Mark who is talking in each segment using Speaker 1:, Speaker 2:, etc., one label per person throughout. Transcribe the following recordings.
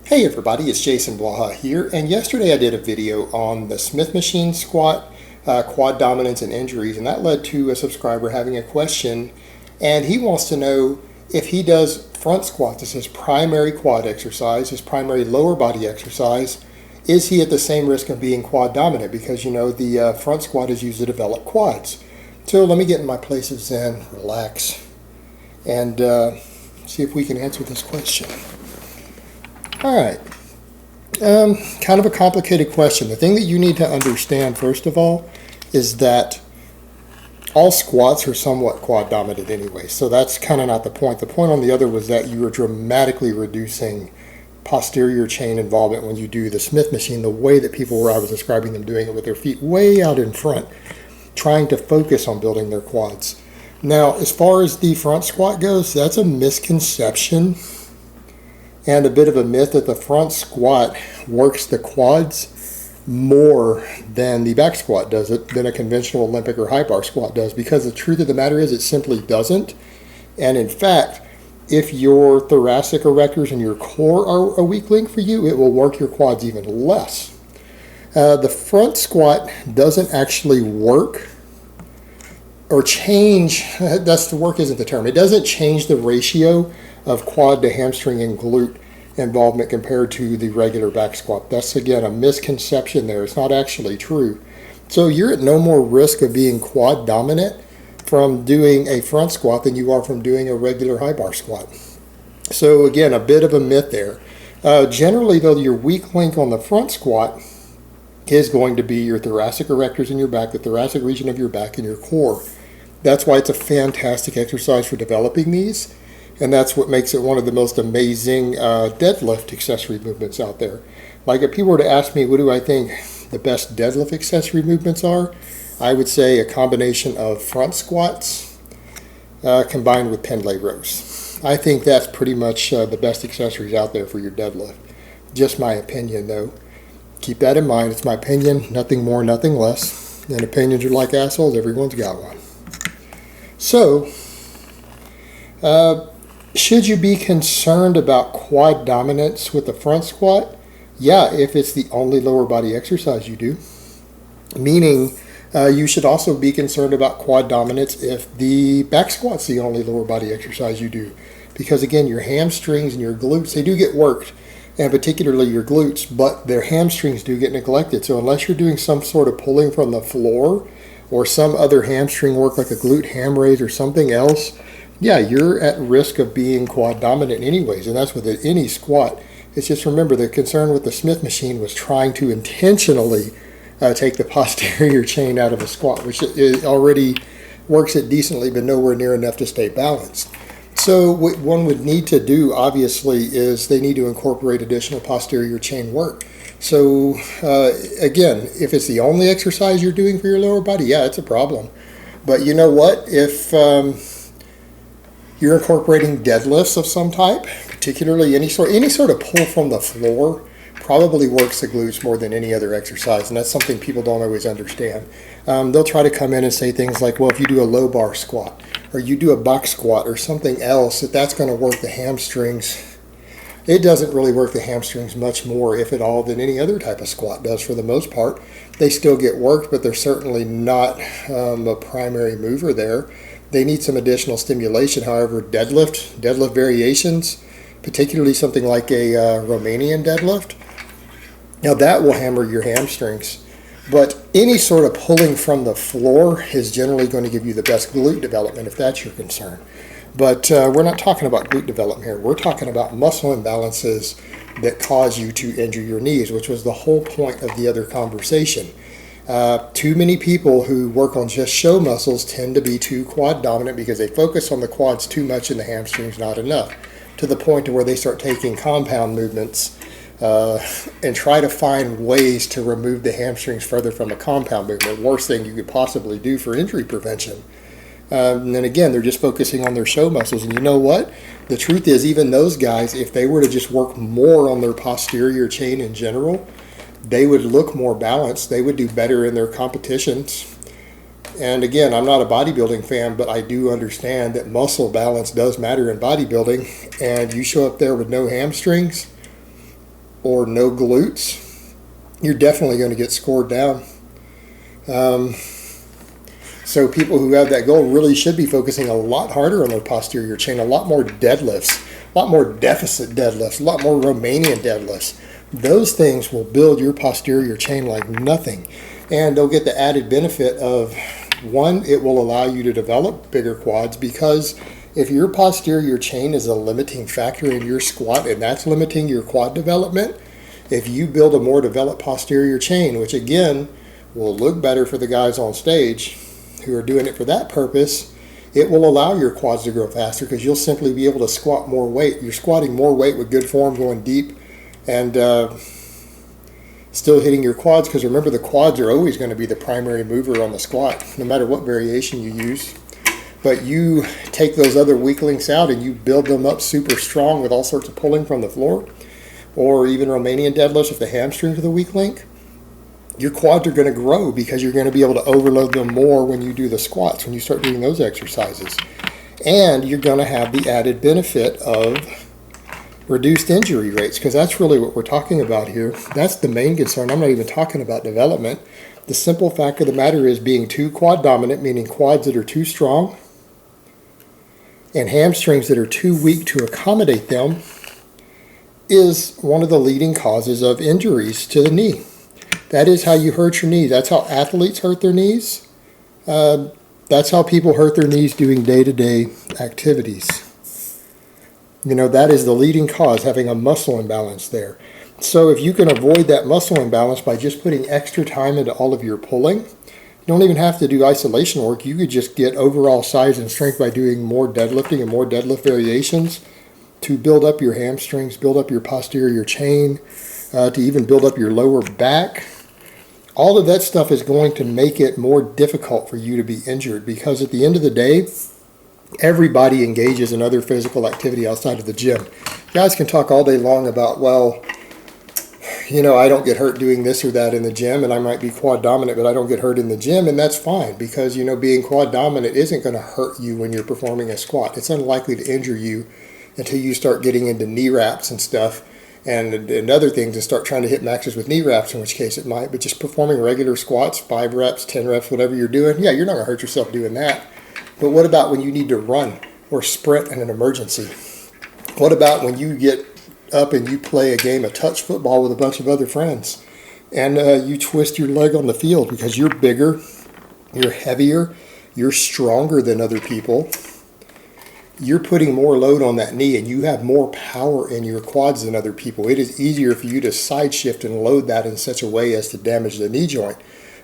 Speaker 1: Hey everybody, it's Jason Blaha here, and yesterday I did a video on the Smith machine squat, quad dominance and injuries, and that led to a subscriber having a question, and he wants to know if he does front squats as his primary quad exercise, his primary lower body exercise, is he at the same risk of being quad dominant? Because you know the front squat is used to develop quads. So let me get in my place of Zen, relax, and see if we can answer this question. All right, kind of a complicated question. The thing that you need to understand, first of all, is that all squats are somewhat quad dominant anyway, so that's kind of not the point. The point on the other was that you are dramatically reducing posterior chain involvement when you do the Smith machine, the way that people were, I was describing them doing it with their feet way out in front, trying to focus on building their quads. Now, as far as the front squat goes, that's a misconception and a bit of a myth that the front squat works the quads more than the back squat does it, than a conventional Olympic or high bar squat does, because the truth of the matter is it simply doesn't. And in fact, if your thoracic erectors and your core are a weak link for you, it will work your quads even less. The front squat doesn't actually work or change, that's the work isn't the term, it doesn't change the ratio of quad to hamstring and glute involvement compared to the regular back squat. That's again a misconception there. It's not actually true. So you're at no more risk of being quad dominant from doing a front squat than you are from doing a regular high bar squat. So again, a bit of a myth there. Generally though, your weak link on the front squat is going to be your thoracic erectors in your back, the thoracic region of your back, and your core. That's why it's a fantastic exercise for developing these. And that's what makes it one of the most amazing deadlift accessory movements out there. Like if people were to ask me what do I think the best deadlift accessory movements are, I would say a combination of front squats combined with pendlay rows. I think that's pretty much the best accessories out there for your deadlift. Just my opinion though. Keep that in mind. It's my opinion, nothing more, nothing less. And opinions are like assholes, everyone's got one. So, should you be concerned about quad dominance with the front squat? Yeah, if it's the only lower body exercise you do. Meaning, you should also be concerned about quad dominance if the back squat's the only lower body exercise you do. Because again, your hamstrings and your glutes, they do get worked, and particularly your glutes, but their hamstrings do get neglected. So unless you're doing some sort of pulling from the floor or some other hamstring work like a glute ham raise or something else, yeah, you're at risk of being quad dominant anyways, and that's with any squat. It's just remember the concern with the Smith machine was trying to intentionally take the posterior chain out of a squat, which it already works it decently, but nowhere near enough to stay balanced. So what one would need to do, obviously, is they need to incorporate additional posterior chain work. So again, if it's the only exercise you're doing for your lower body, yeah, it's a problem. But you know what? If you're incorporating deadlifts of some type, particularly any sort of pull from the floor, probably works the glutes more than any other exercise, and that's something people don't always understand. They'll try to come in and say things like, well, if you do a low bar squat, or you do a box squat, or something else, that's going to work the hamstrings. It doesn't really work the hamstrings much more, if at all, than any other type of squat does for the most part. They still get worked, but they're certainly not a primary mover there. They need some additional stimulation. However, deadlift variations, particularly something like a Romanian deadlift, now that will hammer your hamstrings. But any sort of pulling from the floor is generally going to give you the best glute development if that's your concern. But we're not talking about glute development here. We're talking about muscle imbalances that cause you to injure your knees, which was the whole point of the other conversation. Too many people who work on just show muscles tend to be too quad dominant because they focus on the quads too much and the hamstrings not enough, to the point to where they start taking compound movements and try to find ways to remove the hamstrings further from a compound movement. Worst thing you could possibly do for injury prevention. And then again, they're just focusing on their show muscles. And you know what? The truth is, even those guys, if they were to just work more on their posterior chain in general, they would look more balanced. They would do better in their competitions. And again, I'm not a bodybuilding fan, but I do understand that muscle balance does matter in bodybuilding. And you show up there with no hamstrings, or no glutes, you're definitely going to get scored down. So people who have that goal really should be focusing a lot harder on their posterior chain, a lot more deadlifts, a lot more deficit deadlifts, a lot more Romanian deadlifts. Those things will build your posterior chain like nothing. And they'll get the added benefit of, one, it will allow you to develop bigger quads, because if your posterior chain is a limiting factor in your squat and that's limiting your quad development, if you build a more developed posterior chain, which again will look better for the guys on stage who are doing it for that purpose, it will allow your quads to grow faster because you'll simply be able to squat more weight. You're squatting more weight with good form, going deep, and still hitting your quads, because remember, the quads are always going to be the primary mover on the squat, no matter what variation you use. But you take those other weak links out and you build them up super strong with all sorts of pulling from the floor, or even Romanian deadlifts if the hamstrings are the weak link. Your quads are going to grow because you're going to be able to overload them more when you do the squats, when you start doing those exercises. And you're going to have the added benefit of reduced injury rates, because that's really what we're talking about here. That's the main concern. I'm not even talking about development. The simple fact of the matter is, being too quad dominant, meaning quads that are too strong and hamstrings that are too weak to accommodate them, is one of the leading causes of injuries to the knee. That is how you hurt your knees. That's how athletes hurt their knees. That's how people hurt their knees doing day-to-day activities. You know, that is the leading cause, having a muscle imbalance there. So if you can avoid that muscle imbalance by just putting extra time into all of your pulling, you don't even have to do isolation work. You could just get overall size and strength by doing more deadlifting and more deadlift variations to build up your hamstrings, build up your posterior chain, to even build up your lower back. All of that stuff is going to make it more difficult for you to be injured, because at the end of the day, everybody engages in other physical activity outside of the gym. Guys can talk all day long about, well, you know, I don't get hurt doing this or that in the gym, and I might be quad dominant, but I don't get hurt in the gym, and that's fine, because, you know, being quad dominant isn't going to hurt you when you're performing a squat. It's unlikely to injure you until you start getting into knee wraps and stuff, and other things, and start trying to hit maxes with knee wraps, in which case it might. But just performing regular squats, 5 reps, 10 reps, whatever you're doing, yeah, you're not going to hurt yourself doing that. But what about when you need to run or sprint in an emergency? What about when you get up and you play a game of touch football with a bunch of other friends, and you twist your leg on the field because you're bigger, you're heavier, you're stronger than other people? You're putting more load on that knee, and you have more power in your quads than other people. It is easier for you to side shift and load that in such a way as to damage the knee joint,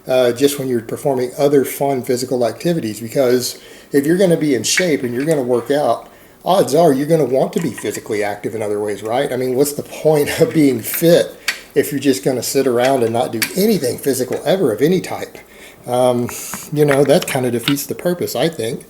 Speaker 1: just when you're performing other fun physical activities. Because if you're going to be in shape and you're going to work out, odds are you're going to want to be physically active in other ways, right? I mean, what's the point of being fit if you're just going to sit around and not do anything physical ever of any type? You know, that kind of defeats the purpose, I think.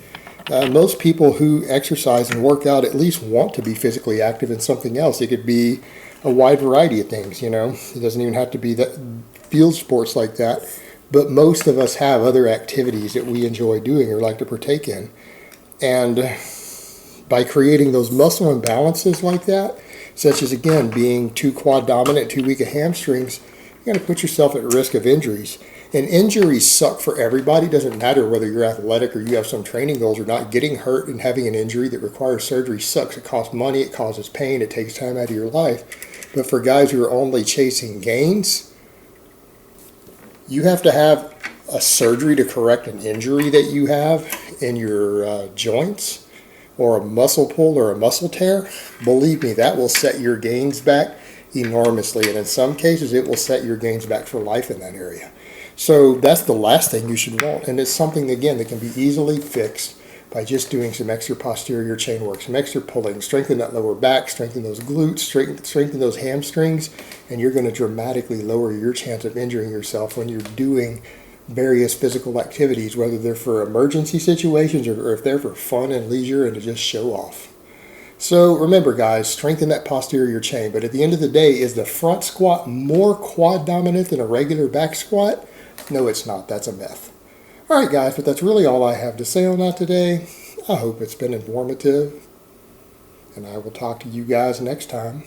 Speaker 1: Most people who exercise and work out at least want to be physically active in something else. It could be a wide variety of things, you know. It doesn't even have to be that field sports like that. But most of us have other activities that we enjoy doing or like to partake in. And by creating those muscle imbalances like that, such as, again, being too quad dominant, too weak of hamstrings, you're going to put yourself at risk of injuries. And injuries suck for everybody. It doesn't matter whether you're athletic or you have some training goals or not. Getting hurt and having an injury that requires surgery sucks. It costs money, it causes pain, it takes time out of your life. But for guys who are only chasing gains, you have to have a surgery to correct an injury that you have in your joints, or a muscle pull or a muscle tear. Believe me, that will set your gains back enormously. And in some cases, it will set your gains back for life in that area. So that's the last thing you should want. And it's something, again, that can be easily fixed by just doing some extra posterior chain work, some extra pulling, strengthen that lower back, strengthen those glutes, strengthen those hamstrings, and you're going to dramatically lower your chance of injuring yourself when you're doing various physical activities, whether they're for emergency situations or if they're for fun and leisure and to just show off. So remember, guys, strengthen that posterior chain. But at the end of the day, is the front squat more quad dominant than a regular back squat? No, it's not. That's a myth. All right, guys, but that's really all I have to say on that today. I hope it's been informative, and I will talk to you guys next time.